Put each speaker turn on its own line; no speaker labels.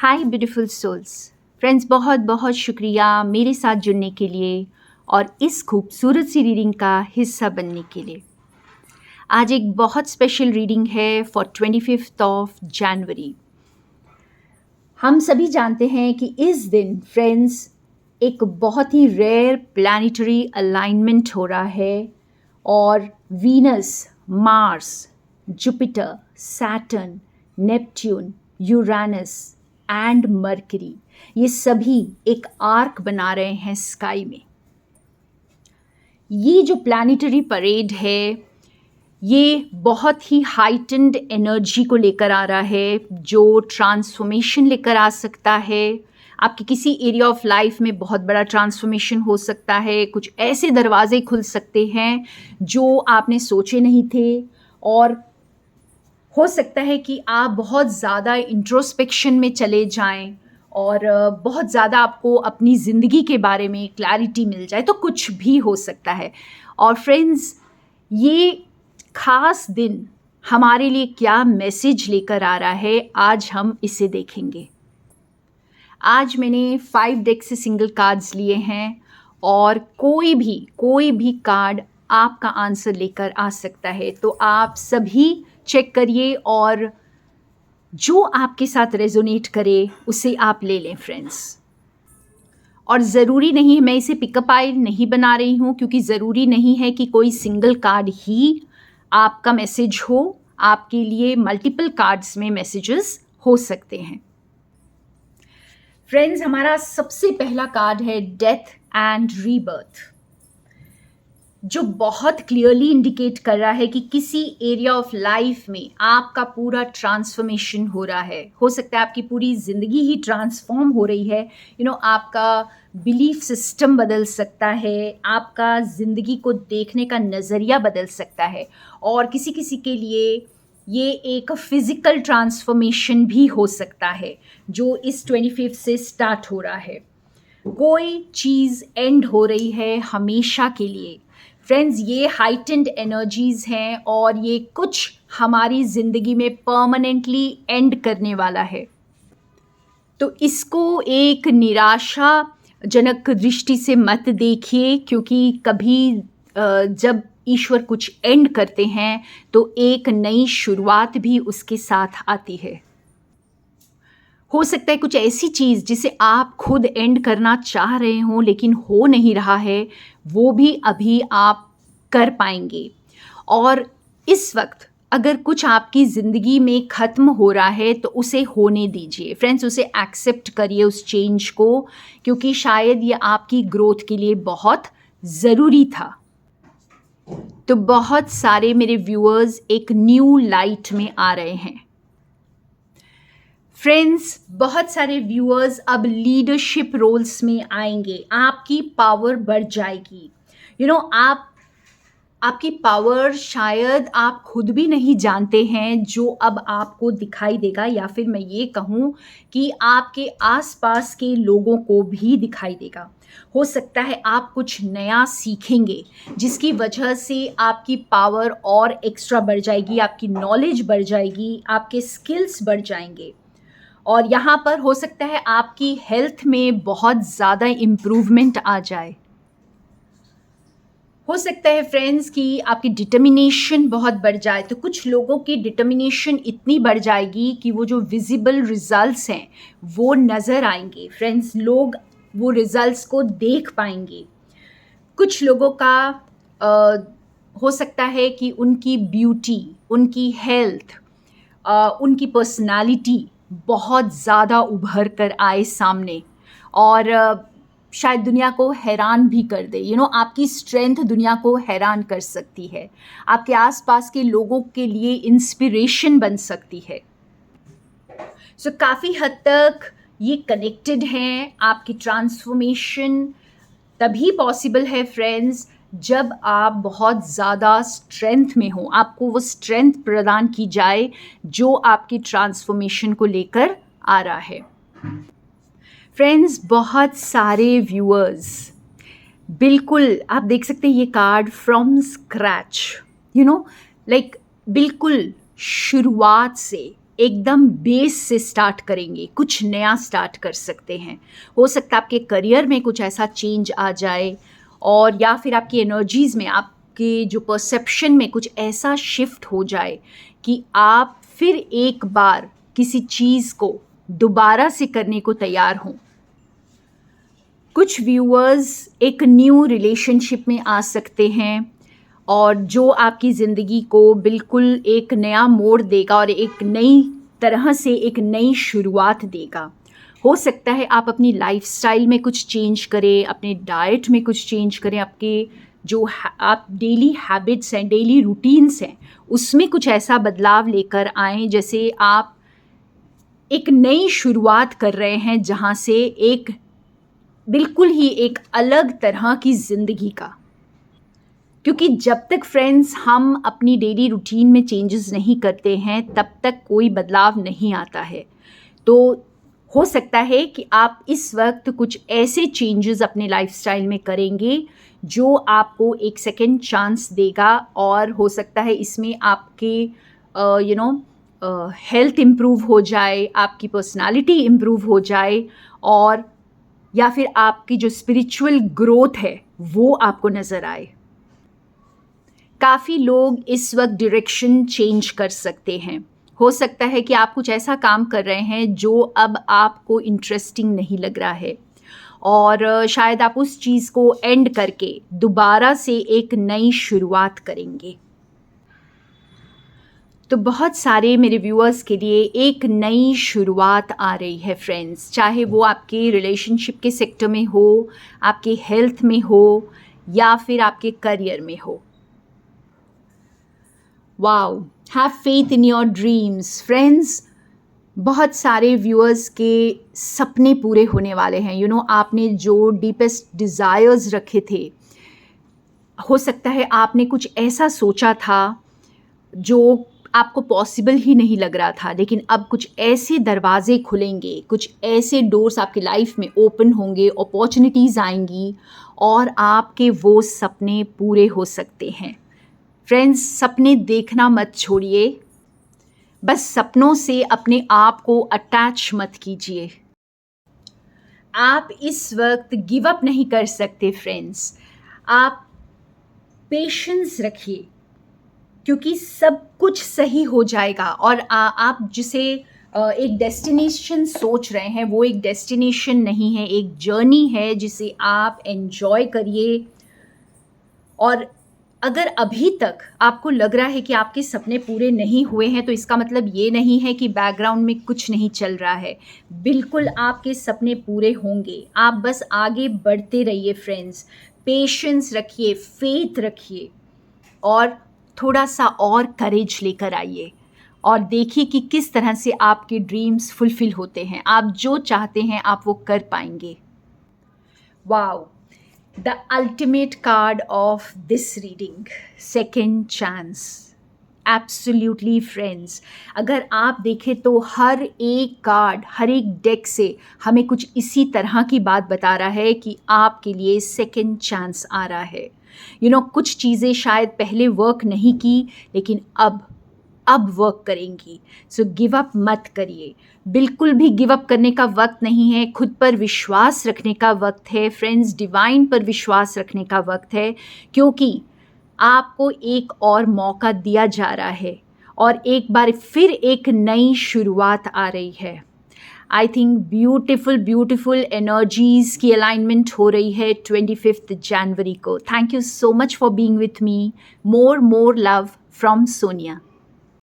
हाय beautiful souls. Friends, बहुत बहुत शुक्रिया मेरे साथ जुड़ने के लिए और इस खूबसूरत सी रीडिंग का हिस्सा बनने के लिए। आज एक बहुत स्पेशल रीडिंग है फॉर 25 ऑफ जनवरी। हम सभी जानते हैं कि इस दिन फ्रेंड्स एक बहुत ही रेयर प्लैनेटरी अलाइनमेंट हो रहा है और Venus, Mars, Jupiter, Saturn, Neptune, Uranus and mercury, ये सभी एक आर्क बना रहे हैं स्काई में। ये जो प्लैनेटरी परेड है ये बहुत ही हाइटेंड एनर्जी को लेकर आ रहा है, जो ट्रांसफॉर्मेशन लेकर आ सकता है। आपके किसी एरिया ऑफ लाइफ में बहुत बड़ा ट्रांसफॉर्मेशन हो सकता है, कुछ ऐसे दरवाजे खुल सकते हैं जो आपने सोचे नहीं थे, और हो सकता है कि आप बहुत ज़्यादा इंट्रोस्पेक्शन में चले जाएं और बहुत ज़्यादा आपको अपनी ज़िंदगी के बारे में क्लैरिटी मिल जाए, तो कुछ भी हो सकता है। और फ्रेंड्स, ये खास दिन हमारे लिए क्या मैसेज लेकर आ रहा है, आज हम इसे देखेंगे। आज मैंने 5 डेक से सिंगल कार्ड्स लिए हैं और कोई भी कार्ड आपका आंसर लेकर आ सकता है, तो आप सभी चेक करिए और जो आपके साथ रेजोनेट करे उसे आप ले लें फ्रेंड्स। और ज़रूरी नहीं है, मैं इसे पिकअप आइल नहीं बना रही हूँ, क्योंकि ज़रूरी नहीं है कि कोई सिंगल कार्ड ही आपका मैसेज हो। आपके लिए मल्टीपल कार्ड्स में मैसेजेस हो सकते हैं। फ्रेंड्स, हमारा सबसे पहला कार्ड है डेथ एंड रीबर्थ, जो बहुत क्लियरली इंडिकेट कर रहा है कि किसी एरिया ऑफ लाइफ में आपका पूरा ट्रांसफॉर्मेशन हो रहा है। हो सकता है आपकी पूरी ज़िंदगी ही ट्रांसफॉर्म हो रही है। आपका बिलीफ सिस्टम बदल सकता है, आपका ज़िंदगी को देखने का नज़रिया बदल सकता है, और किसी किसी के लिए ये एक फिज़िकल ट्रांसफॉर्मेशन भी हो सकता है जो इस 25 से स्टार्ट हो रहा है। कोई चीज़ एंड हो रही है हमेशा के लिए। फ्रेंड्स, ये हाइटेंड एनर्जीज़ हैं और ये कुछ हमारी ज़िंदगी में परमानेंटली एंड करने वाला है। तो इसको एक निराशाजनक दृष्टि से मत देखिए, क्योंकि कभी जब ईश्वर कुछ एंड करते हैं तो एक नई शुरुआत भी उसके साथ आती है। हो सकता है कुछ ऐसी चीज़ जिसे आप खुद एंड करना चाह रहे हों लेकिन हो नहीं रहा है, वो भी अभी आप कर पाएंगे। और इस वक्त अगर कुछ आपकी ज़िंदगी में ख़त्म हो रहा है तो उसे होने दीजिए फ्रेंड्स, उसे एक्सेप्ट करिए उस चेंज को, क्योंकि शायद ये आपकी ग्रोथ के लिए बहुत ज़रूरी था। तो बहुत सारे मेरे व्यूअर्स एक न्यू लाइट में आ रहे हैं। फ्रेंड्स, बहुत सारे व्यूअर्स अब लीडरशिप रोल्स में आएंगे, आपकी पावर बढ़ जाएगी। आपकी पावर शायद आप खुद भी नहीं जानते हैं, जो अब आपको दिखाई देगा, या फिर मैं ये कहूँ कि आपके आसपास के लोगों को भी दिखाई देगा। हो सकता है आप कुछ नया सीखेंगे जिसकी वजह से आपकी पावर और एक्स्ट्रा बढ़ जाएगी, आपकी नॉलेज बढ़ जाएगी, आपके स्किल्स बढ़ जाएंगे। और यहाँ पर हो सकता है आपकी हेल्थ में बहुत ज़्यादा इम्प्रूवमेंट आ जाए। हो सकता है फ्रेंड्स कि आपकी डिटर्मिनेशन बहुत बढ़ जाए। तो कुछ लोगों की डिटर्मिनेशन इतनी बढ़ जाएगी कि वो जो विजिबल रिजल्ट्स हैं वो नज़र आएंगे फ्रेंड्स, लोग वो रिजल्ट्स को देख पाएंगे। कुछ लोगों का हो सकता है कि उनकी ब्यूटी, उनकी हेल्थ, उनकी पर्सनालिटी बहुत ज़्यादा उभर कर आए सामने, और शायद दुनिया को हैरान भी कर दे। आपकी स्ट्रेंथ दुनिया को हैरान कर सकती है, आपके आसपास के लोगों के लिए इंस्पिरेशन बन सकती है। सो काफ़ी हद तक ये कनेक्टेड हैं। आपकी ट्रांसफॉर्मेशन तभी पॉसिबल है फ्रेंड्स जब आप बहुत ज़्यादा स्ट्रेंथ में हो, आपको वो स्ट्रेंथ प्रदान की जाए जो आपकी ट्रांसफॉर्मेशन को लेकर आ रहा है। फ्रेंड्स, बहुत सारे व्यूअर्स, बिल्कुल आप देख सकते हैं ये कार्ड फ्रॉम स्क्रैच, लाइक बिल्कुल शुरुआत से एकदम बेस से स्टार्ट करेंगे, कुछ नया स्टार्ट कर सकते हैं। हो सकता है आपके करियर में कुछ ऐसा चेंज आ जाए, और या फिर आपकी एनर्जीज़ में, आपके जो परसेप्शन में कुछ ऐसा शिफ्ट हो जाए कि आप फिर एक बार किसी चीज़ को दोबारा से करने को तैयार हों। कुछ व्यूअर्स एक न्यू रिलेशनशिप में आ सकते हैं, और जो आपकी ज़िंदगी को बिल्कुल एक नया मोड़ देगा और एक नई तरह से एक नई शुरुआत देगा। हो सकता है आप अपनी लाइफ़स्टाइल में कुछ चेंज करें, अपने डाइट में कुछ चेंज करें, आपके जो आप डेली हैबिट्स हैं, डेली रूटीन्स हैं, उसमें कुछ ऐसा बदलाव लेकर आएँ जैसे आप एक नई शुरुआत कर रहे हैं, जहाँ से एक बिल्कुल ही एक अलग तरह की ज़िंदगी का। क्योंकि जब तक फ्रेंड्स हम अपनी डेली रूटीन में चेंजेस नहीं करते हैं, तब तक कोई बदलाव नहीं आता है। तो हो सकता है कि आप इस वक्त कुछ ऐसे चेंजेस अपने लाइफस्टाइल में करेंगे जो आपको एक सेकेंड चांस देगा, और हो सकता है इसमें आपके हेल्थ इम्प्रूव हो जाए, आपकी पर्सनालिटी इम्प्रूव हो जाए, और या फिर आपकी जो स्पिरिचुअल ग्रोथ है वो आपको नज़र आए। काफ़ी लोग इस वक्त डायरेक्शन चेंज कर सकते हैं। हो सकता है कि आप कुछ ऐसा काम कर रहे हैं जो अब आपको इंटरेस्टिंग नहीं लग रहा है, और शायद आप उस चीज़ को एंड करके दोबारा से एक नई शुरुआत करेंगे। तो बहुत सारे मेरे व्यूअर्स के लिए एक नई शुरुआत आ रही है फ्रेंड्स, चाहे वो आपके रिलेशनशिप के सेक्टर में हो, आपके हेल्थ में हो, या फिर आपके करियर में हो। Wow, have faith in your dreams friends. बहुत सारे व्यूअर्स के सपने पूरे होने वाले हैं। आपने जो डीपेस्ट डिज़ायर्स रखे थे, हो सकता है आपने कुछ ऐसा सोचा था जो आपको पॉसिबल ही नहीं लग रहा था, लेकिन अब कुछ ऐसे दरवाजे खुलेंगे, कुछ ऐसे डोर्स आपकी लाइफ में ओपन होंगे, अपॉर्चुनिटीज़ आएंगी, और आपके वो सपने पूरे हो सकते हैं। फ्रेंड्स, सपने देखना मत छोड़िए, बस सपनों से अपने आप को अटैच मत कीजिए। आप इस वक्त गिव अप नहीं कर सकते फ्रेंड्स, आप पेशेंस रखिए, क्योंकि सब कुछ सही हो जाएगा। और आप जिसे एक डेस्टिनेशन सोच रहे हैं, वो एक डेस्टिनेशन नहीं है, एक जर्नी है जिसे आप एंजॉय करिए। और अगर अभी तक आपको लग रहा है कि आपके सपने पूरे नहीं हुए हैं, तो इसका मतलब ये नहीं है कि बैकग्राउंड में कुछ नहीं चल रहा है। बिल्कुल आपके सपने पूरे होंगे, आप बस आगे बढ़ते रहिए फ्रेंड्स। पेशेंस रखिए, फेथ रखिए, और थोड़ा सा और करेज लेकर आइए, और देखिए कि किस तरह से आपके ड्रीम्स फुलफिल होते हैं। आप जो चाहते हैं आप वो कर पाएंगे। Wow, the ultimate card of this reading, second chance. Absolutely friends, अगर आप देखें तो हर एक कार्ड, हर एक डेक से हमें कुछ इसी तरह की बात बता रहा है कि आपके लिए सेकेंड चांस आ रहा है। कुछ चीज़ें शायद पहले वर्क नहीं की, लेकिन अब वर्क करेंगी। सो गिव अप मत करिए, बिल्कुल भी गिव अप करने का वक्त नहीं है। खुद पर विश्वास रखने का वक्त है फ्रेंड्स, डिवाइन पर विश्वास रखने का वक्त है, क्योंकि आपको एक और मौका दिया जा रहा है, और एक बार फिर एक नई शुरुआत आ रही है। आई थिंक ब्यूटिफुल एनर्जीज़ की अलाइनमेंट हो रही है 25 जनवरी को। Thank you so much for being with me. More love from Sonia.